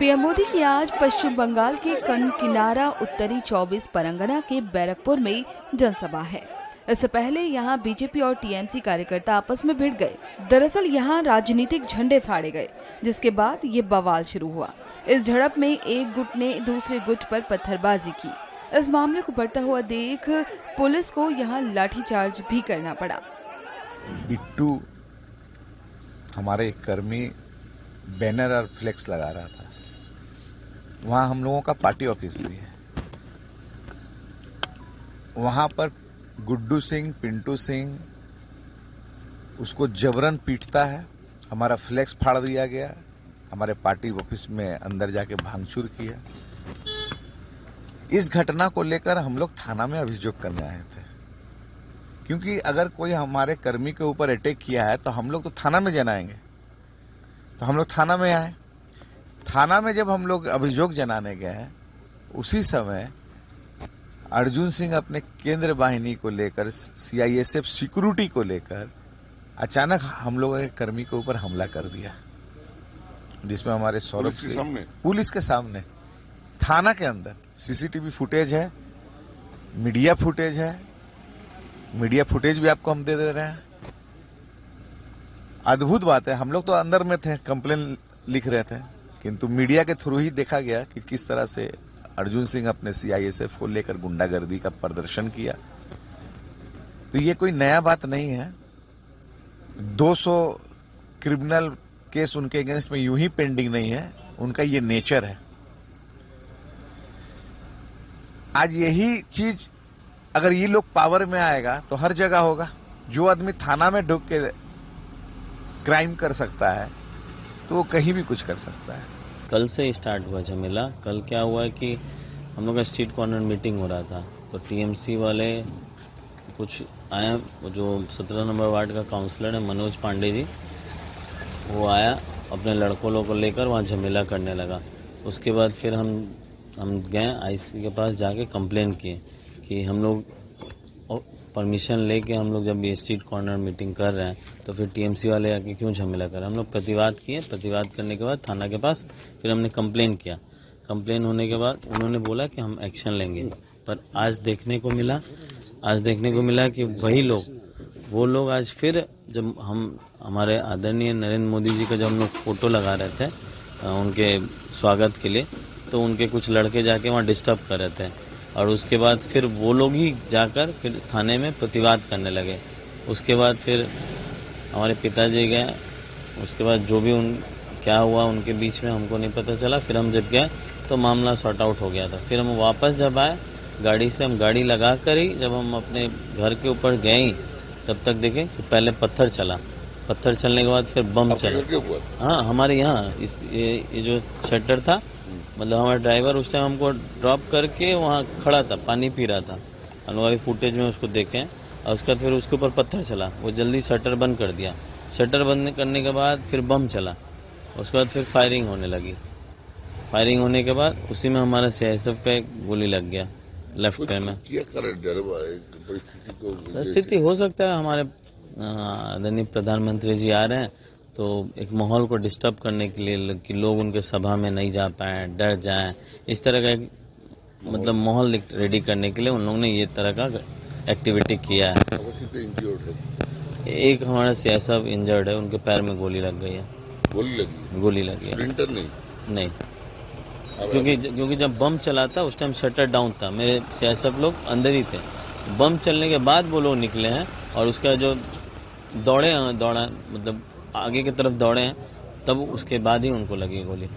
PM Modi की आज पश्चिम बंगाल के कनकिनारा उत्तरी 24 परगना के बैरकपुर में जनसभा है। इससे पहले यहां बीजेपी और टीएमसी कार्यकर्ता आपस में भिड़ गए। दरअसल यहां राजनीतिक झंडे फाड़े गए, जिसके बाद ये बवाल शुरू हुआ। इस झड़प में एक गुट ने दूसरे गुट पर पत्थरबाजी की। इस मामले को बढ़ता हुआ देख पुलिस को यहां लाठीचार्ज भी करना पड़ा। बिट्टू हमारे एक कर्मी बैनर और फ्लेक्स लगा रहा था। वहां हम लोगों का पार्टी ऑफिस भी है। वहां पर गुड्डू सिंह, पिंटू सिंह उसको जबरन पीटता है। हमारा फ्लेक्स फाड़ दिया गया। हमारे पार्टी ऑफिस में अंदर जाके भांगचूर किया। इस घटना को लेकर हम लोग थाना में अभियोग करने आए थे, क्योंकि अगर कोई हमारे कर्मी के ऊपर अटैक किया है तो हम लोग तो थाना में जनाएंगे। तो हम लोग थाना में आए। थाना में जब हम लोग अभियोग जनाने गए, उसी समय अर्जुन सिंह अपने केंद्र वाहिनी को लेकर, सीआईएसएफ सिक्योरिटी को लेकर अचानक हम लोगों के कर्मी के ऊपर हमला कर दिया, जिसमें हमारे सौरभ सिंह पुलिस के सामने थाना के अंदर सीसीटीवी फुटेज है, मीडिया फुटेज है। मीडिया फुटेज भी आपको हम दे रहे हैं। अद्भुत बात है, हम लोग तो अंदर में थे, कंप्लेन लिख रहे थे, किंतु मीडिया के थ्रू ही देखा गया कि किस तरह से अर्जुन सिंह अपने सीआईएसएफ को लेकर गुंडागर्दी का प्रदर्शन किया। तो ये कोई नया बात नहीं है। 200 क्रिमिनल केस उनके अगेंस्ट में यूं ही पेंडिंग नहीं है, उनका ये नेचर है। आज यही चीज अगर ये लोग पावर में आएगा तो हर जगह होगा। जो आदमी थाना में ढुक के क्राइम कर सकता है तो वो कहीं भी कुछ कर सकता है। कल से स्टार्ट हुआ झमेला। कल क्या हुआ कि हम लोग का स्ट्रीट कॉर्नर मीटिंग हो रहा था, तो टीएमसी वाले कुछ आए। जो 17 नंबर वार्ड का काउंसलर है मनोज पांडे जी, वो आया अपने लड़कों लोगों को लेकर, वहाँ झमेला करने लगा। उसके बाद फिर हम गए आईसी के पास, जाके कंप्लेन किए कि हम लोग परमिशन लेके हम लोग जब ये स्ट्रीट कॉर्नर मीटिंग कर रहे हैं तो फिर टीएमसी वाले आके क्यों झमेला कर रहे हैं। हम लोग प्रतिवाद किए। प्रतिवाद करने के बाद थाना के पास फिर हमने कंप्लेन किया। कंप्लेन होने के बाद उन्होंने बोला कि हम एक्शन लेंगे। पर आज देखने को मिला कि वही लोग, वो लोग आज फिर, जब हमारे आदरणीय नरेंद्र मोदी जी का जब हम लोग फोटो लगा रहे थे उनके स्वागत के लिए, तो उनके कुछ लड़के जाके वहाँ डिस्टर्ब कर रहे थे। और उसके बाद फिर वो लोग ही जाकर फिर थाने में प्रतिवाद करने लगे। उसके बाद फिर हमारे पिताजी गए। उसके बाद जो भी क्या हुआ उनके बीच में हमको नहीं पता चला। फिर हम जब गए तो मामला सॉर्ट आउट हो गया था। फिर हम वापस जब आए गाड़ी से, हम गाड़ी लगा कर ही जब हम अपने घर के ऊपर गए, तब तक देखें कि पहले पत्थर चला। पत्थर चलने के बाद फिर बम चला। हाँ, हमारे यहाँ ये जो शटर था, मतलब हमारा ड्राइवर उस टाइम हमको ड्रॉप करके वहाँ खड़ा था, पानी पी रहा था। हम लोग फुटेज में उसको देखें। और उसके बाद फिर उसके ऊपर पत्थर चला। वो जल्दी शटर बंद कर दिया। शटर बंद करने के बाद फिर बम चला। उसके बाद फिर फायरिंग होने लगी। फायरिंग होने के बाद उसी में हमारा सीआईएसएफ का एक गोली लग गया लेफ्ट पैर में। परिस्थिति हो सकता है हमारे आदरणीय प्रधानमंत्री जी आ रहे हैं, तो एक माहौल को डिस्टर्ब करने के लिए कि लोग उनके सभा में नहीं जा पाए, डर जाएं, इस तरह का एक मतलब माहौल रेडी करने के लिए उन लोगों ने ये तरह का एक्टिविटी किया है। एक हमारा सीआईएसएफ इंजर्ड है, उनके पैर में गोली लग गई है। गोली लगी है। प्रिंटर नहीं, क्योंकि जब बम चला था उस टाइम शटर डाउन था, मेरे सीआईएसएफ लोग अंदर ही थे। बम चलने के बाद वो लोग निकले हैं और उसका जो दौड़ा मतलब आगे की तरफ दौड़े हैं, तब उसके बाद ही उनको लगी गोली।